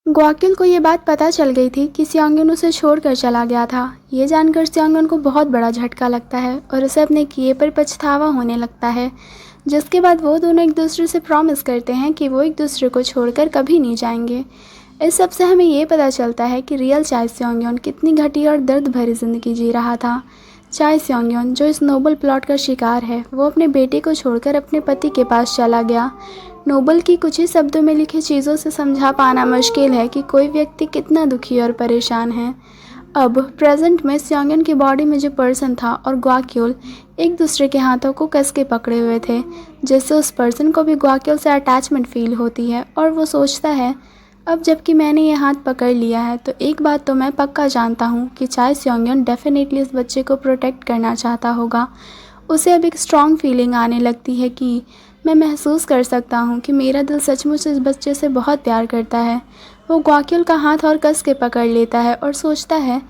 ग्वाक्युल को ये बात पता चल गई थी कि स्योंगयन उसे छोड़कर चला गया था। ये जानकर स्योंगयन को बहुत बड़ा झटका लगता है और उसे अपने किए पर पछतावा होने लगता है, जिसके बाद वो दोनों एक दूसरे से प्रॉमिस करते हैं कि वो एक दूसरे को छोड़कर कभी नहीं जाएंगे। इस सब से हमें ये पता चलता है कि रियल चाय स्योंगयन कितनी घटिया और दर्द भरी ज़िंदगी जी रहा था। चाय स्योंगयन, जो इस नोबल प्लॉट का शिकार है, वो अपने बेटे को छोड़कर अपने पति के पास चला गया। नोबल की कुछ ही शब्दों में लिखी चीज़ों से समझा पाना मुश्किल है कि कोई व्यक्ति कितना दुखी और परेशान है। अब प्रेजेंट में स्योंगयन की बॉडी में जो पर्सन था और ग्वाक्युल एक दूसरे के हाथों को कस के पकड़े हुए थे, जिससे उस पर्सन को भी ग्वाक्युल से अटैचमेंट फील होती है और वो सोचता है, अब जबकि मैंने ये हाथ पकड़ लिया है तो एक बात तो मैं पक्का जानता हूँ कि चाय स्योंगयन डेफिनेटली इस बच्चे को प्रोटेक्ट करना चाहता होगा। उसे अब एक स्ट्रॉन्ग फीलिंग आने लगती है कि मैं महसूस कर सकता हूँ कि मेरा दिल सचमुच इस बच्चे से बहुत प्यार करता है। वो ग्वाक्युल का हाथ और कस के पकड़ लेता है और सोचता है,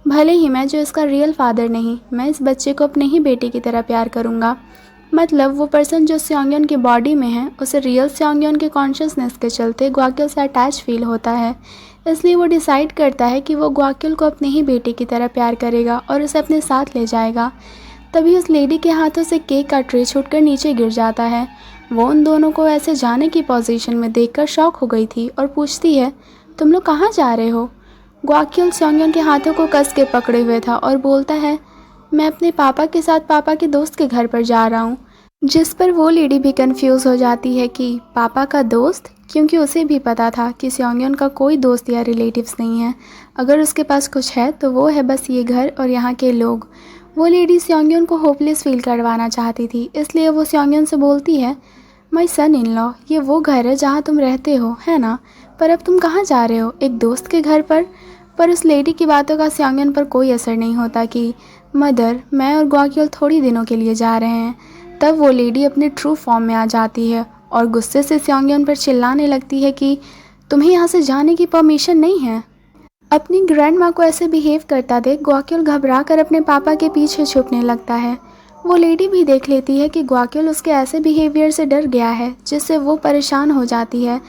भले ही मैं जो इसका रियल फादर नहीं, मैं इस बच्चे को अपने ही बेटे की तरह प्यार करूँगा। मतलब वो पर्सन जो स्योंगयन की बॉडी में है, उसे रियल स्योंगयन के कॉन्शियसनेस के चलते ग्वाक्युल से अटैच फील होता है। इसलिए वो डिसाइड करता है कि वो ग्वाक्युल को अपने ही बेटे की तरह प्यार करेगा और उसे अपने साथ ले जाएगा। तभी उस लेडी के हाथों से केक का ट्रे छूटकर नीचे गिर जाता है। वो उन दोनों को ऐसे जाने की पोजीशन में देखकर शॉक हो गई थी और पूछती है, तुम लोग कहाँ जा रहे हो? ग्वाक्युल स्योंगयन के हाथों को कस के पकड़े हुए था और बोलता है, मैं अपने पापा के साथ पापा के दोस्त के घर पर जा रहा हूँ। जिस पर वो लेडी भी कंफ्यूज हो जाती है कि पापा का दोस्त, क्योंकि उसे भी पता था कि स्योंगयन का कोई दोस्त या रिलेटिव्स नहीं है। अगर उसके पास कुछ है तो वो है बस ये घर और यहाँ के लोग। वो लेडी स्योंगयन को होपलेस फील करवाना चाहती थी, इसलिए वो स्योंगयन से बोलती है, माय सन इन लॉ, ये वो घर है जहाँ तुम रहते हो, है ना? पर अब तुम कहाँ जा रहे हो? एक दोस्त के घर पर? पर उस लेडी की बातों का स्योंगयन पर कोई असर नहीं होता कि मदर, मैं और ग्वाक्युल थोड़ी दिनों के लिए जा रहे हैं। तब वो लेडी अपने ट्रू फॉर्म में आ जाती है और गुस्से से स्योंगयन पर चिल्लाने लगती है कि तुम्हें यहाँ से जाने की परमिशन नहीं है। अपनी ग्रैंड माँ को ऐसे बिहेव करता देख ग्वाक्युल घबरा कर अपने पापा के पीछे छुपने लगता है। वो लेडी भी देख लेती है कि ग्वाक्युल उसके ऐसे बिहेवियर से डर गया है, जिससे वो परेशान हो जाती है।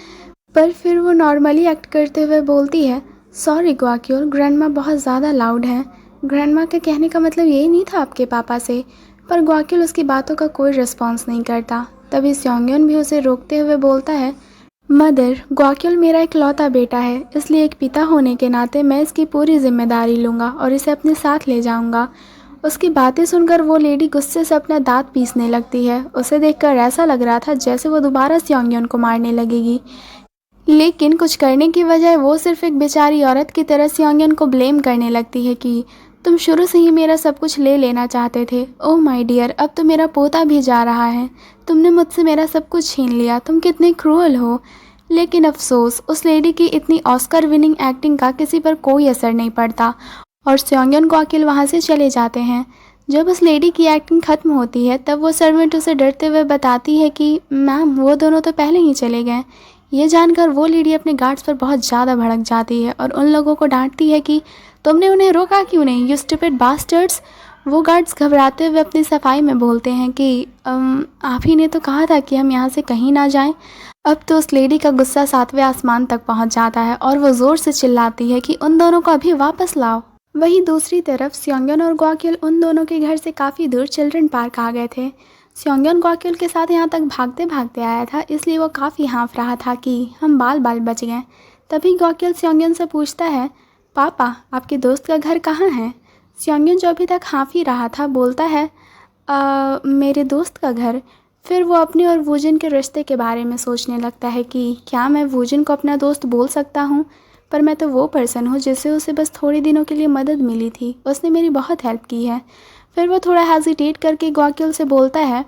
पर फिर वो नॉर्मली एक्ट करते हुए बोलती है, सॉरी ग्वाक्युल, ग्रैंड माँ बहुत ज़्यादा लाउड है। ग्रैंड माँ के कहने का मतलब यही नहीं था आपके पापा से। पर ग्वाक्युल उसकी बातों का कोई रिस्पॉन्स नहीं करता। तभी स्योंगयन भी उसे रोकते हुए बोलता है, मदर, ग्वाक्युल मेरा इकलौता बेटा है, इसलिए एक पिता होने के नाते मैं इसकी पूरी जिम्मेदारी लूँगा और इसे अपने साथ ले जाऊँगा। उसकी बातें सुनकर वो लेडी गुस्से से अपना दांत पीसने लगती है। उसे देखकर ऐसा लग रहा था जैसे वो दोबारा स्योंगयन को मारने लगेगी, लेकिन कुछ करने की बजाय वो सिर्फ एक बेचारी औरत की तरह स्योंगयन को ब्लेम करने लगती है कि तुम शुरू से ही मेरा सब कुछ ले लेना चाहते थे। ओह माय डियर, अब तो मेरा पोता भी जा रहा है। तुमने मुझसे मेरा सब कुछ छीन लिया, तुम कितने क्रूअल हो। लेकिन अफसोस, उस लेडी की इतनी ऑस्कर विनिंग एक्टिंग का किसी पर कोई असर नहीं पड़ता और स्योंगयन ग्वाक्युल वहाँ से चले जाते हैं। जब उस लेडी की एक्टिंग ख़त्म होती है तब वो सर्वेंट उसे डरते हुए बताती है कि मैम, वो दोनों तो पहले ही चले गए। ये जानकर वो लेडी अपने गार्ड्स पर बहुत ज़्यादा भड़क जाती है और उन लोगों को डांटती है कि तुमने उन्हें रोका क्यों नहीं, यू स्टूपिड बास्टर्ड्स। वो गार्ड्स घबराते हुए अपनी सफाई में बोलते हैं कि आप ही ने तो कहा था कि हम यहाँ से कहीं ना जाएं। अब तो उस लेडी का गुस्सा 7वें आसमान तक पहुँच जाता है और वो ज़ोर से चिल्लाती है कि उन दोनों को अभी वापस लाओ। वहीं दूसरी तरफ स्योंगयन और ग्वाक्युल उन दोनों के घर से काफ़ी दूर चिल्ड्रन पार्क आ गए थे। स्योंगयन ग्वाक्युल के साथ यहाँ तक भागते भागते आया था, इसलिए वो काफ़ी हाँफ रहा था कि हम बाल बाल बच गए। तभी ग्वाक्युल स्योंगयन से पूछता है, पापा, आपके दोस्त का घर कहाँ है? स्योंगयन, जो अभी तक हाँफ ही रहा था, बोलता है, मेरे दोस्त का घर। फिर वो अपने और वूजिन के रिश्ते के बारे में सोचने लगता है कि क्या मैं वूजिन को अपना दोस्त बोल सकता हूँ? पर मैं तो वो पर्सन हूँ जिससे उसे बस थोड़े दिनों के लिए मदद मिली थी, उसने मेरी बहुत हेल्प की है। फिर वो थोड़ा हेजिटेट करके ग्वाक्युल से बोलता है,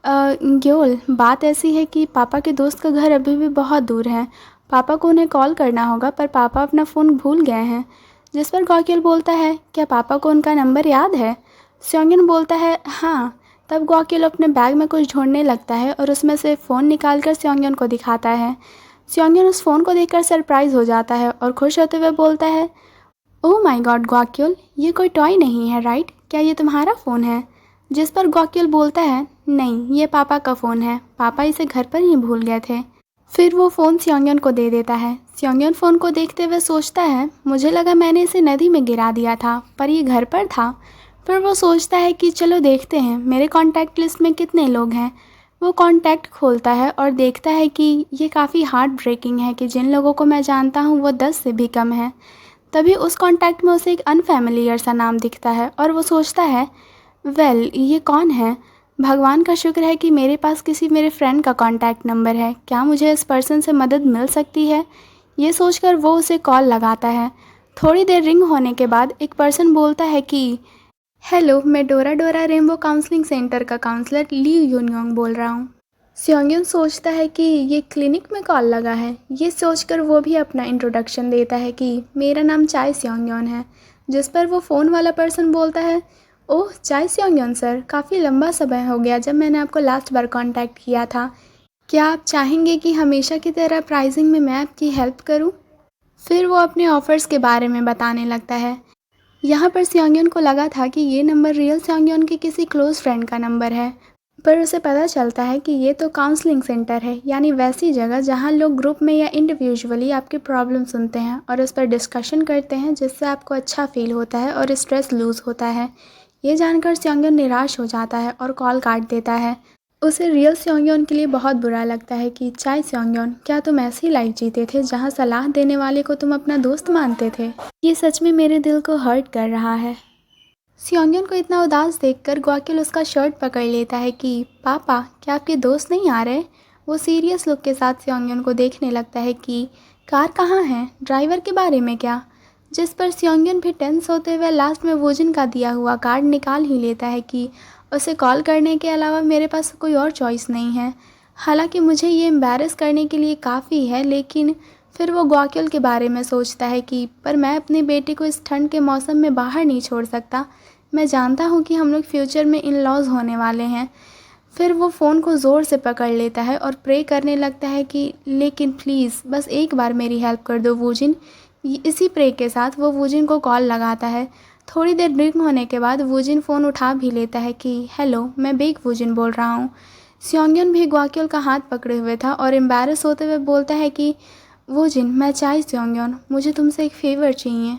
ग्योल, बात ऐसी है कि पापा के दोस्त का घर अभी भी बहुत दूर है। पापा को उन्हें कॉल करना होगा, पर पापा अपना फ़ोन भूल गए हैं। जिस पर ग्वाक्युल बोलता है, क्या पापा को उनका नंबर याद है? स्योंगयन बोलता है, हाँ। तब ग्वाक्युल अपने बैग में कुछ ढूंढने लगता है और उसमें से फ़ोन निकालकर स्योंगयन को दिखाता है। स्योंगयन उस फ़ोन को देखकर सरप्राइज़ हो जाता है और खुश होते हुए बोलता है, ओह माय गॉड ग्वाक्युल, ये कोई टॉय नहीं है राइट? क्या ये तुम्हारा फ़ोन है? जिस पर ग्वाक्युल बोलता है, नहीं, ये पापा का फ़ोन है, पापा इसे घर पर ही भूल गए थे। फिर वो फ़ोन स्योंगयन को दे देता है। स्योंगयन फ़ोन को देखते हुए सोचता है, मुझे लगा मैंने इसे नदी में गिरा दिया था, पर ये घर पर था। फिर वो सोचता है कि चलो देखते हैं मेरे कॉन्टैक्ट लिस्ट में कितने लोग हैं। वो कॉन्टैक्ट खोलता है और देखता है कि ये काफ़ी हार्ट ब्रेकिंग है कि जिन लोगों को मैं जानता हूँ वो 10 से भी कम है। तभी उस कॉन्टैक्ट में उसे एक अनफैमिलियर सा नाम दिखता है और वो सोचता है, वेल ये कौन है? भगवान का शुक्र है कि मेरे पास किसी मेरे फ्रेंड का कॉन्टैक्ट नंबर है। क्या मुझे इस पर्सन से मदद मिल सकती है? ये सोचकर वो उसे कॉल लगाता है। थोड़ी देर रिंग होने के बाद एक पर्सन बोलता है कि हेलो, मैं डोरा डोरा रेनबो काउंसलिंग सेंटर का काउंसलर ली यूनयोंग बोल रहा हूँ। स्योंगयन सोचता है कि ये क्लिनिक में कॉल लगा है। ये सोचकर वो भी अपना इंट्रोडक्शन देता है कि मेरा नाम चाय स्योंगयन है, जिस पर वो फ़ोन वाला पर्सन बोलता है, ओह चाय स्योंगयन सर, काफ़ी लंबा समय हो गया जब मैंने आपको लास्ट बार कांटेक्ट किया था। क्या आप चाहेंगे कि हमेशा की तरह प्राइसिंग में मैं आपकी हेल्प करूं? फिर वो अपने ऑफ़र्स के बारे में बताने लगता है। यहाँ पर स्योंगयन को लगा था कि ये नंबर रियल स्योंगयन के किसी क्लोज़ फ्रेंड का नंबर है, पर उसे पता चलता है कि ये तो काउंसलिंग सेंटर है, यानी वैसी जगह जहाँ लोग ग्रुप में या इंडिविजुअली आपकी प्रॉब्लम सुनते हैं और उस पर डिस्कशन करते हैं, जिससे आपको अच्छा फील होता है और स्ट्रेस लूज़ होता है। ये जानकर स्योंगयन निराश हो जाता है और कॉल काट देता है। उसे रियल स्योंगयन के लिए बहुत बुरा लगता है कि चाय स्योंगयन, क्या तुम ऐसी लाइफ जीते थे जहाँ सलाह देने वाले को तुम अपना दोस्त मानते थे? ये सच में मेरे दिल को हर्ट कर रहा है। स्योंगयन को इतना उदास देखकर ग्वाक्युल उसका शर्ट पकड़ लेता है कि पापा, क्या आपके दोस्त नहीं आ रहे? वो सीरियस लुक के साथ स्योंगयन को देखने लगता है कि कार कहाँ है, ड्राइवर के बारे में क्या? जिस पर स्योंगयन भी टेंस होते हुए लास्ट में वोजिन का दिया हुआ कार्ड निकाल ही लेता है कि उसे कॉल करने के अलावा मेरे पास कोई और चॉइस नहीं है। हालांकि मुझे ये एम्बैरस करने के लिए काफ़ी है, लेकिन फिर वो ग्वाक्युल के बारे में सोचता है कि पर मैं अपनी बेटी को इस ठंड के मौसम में बाहर नहीं छोड़ सकता। मैं जानता हूँ कि हम लोग फ्यूचर में इन लॉज होने वाले हैं। फिर वो फ़ोन को ज़ोर से पकड़ लेता है और प्रे करने लगता है कि लेकिन प्लीज़ बस एक बार मेरी हेल्प कर दो वूजिन। इसी प्रे के साथ वो वूजिन को कॉल लगाता है। थोड़ी देर रिंग होने के बाद वूजिन फ़ोन उठा भी लेता है कि हेलो, मैं बेक वूजिन बोल रहा हूँ। स्योंगयन भी ग्वाक्युल का हाथ पकड़े हुए था और एम्बैरस होते हुए बोलता है कि वूजिन, मैं चाय स्योंगयन, मुझे तुमसे एक फ़ेवर चाहिए।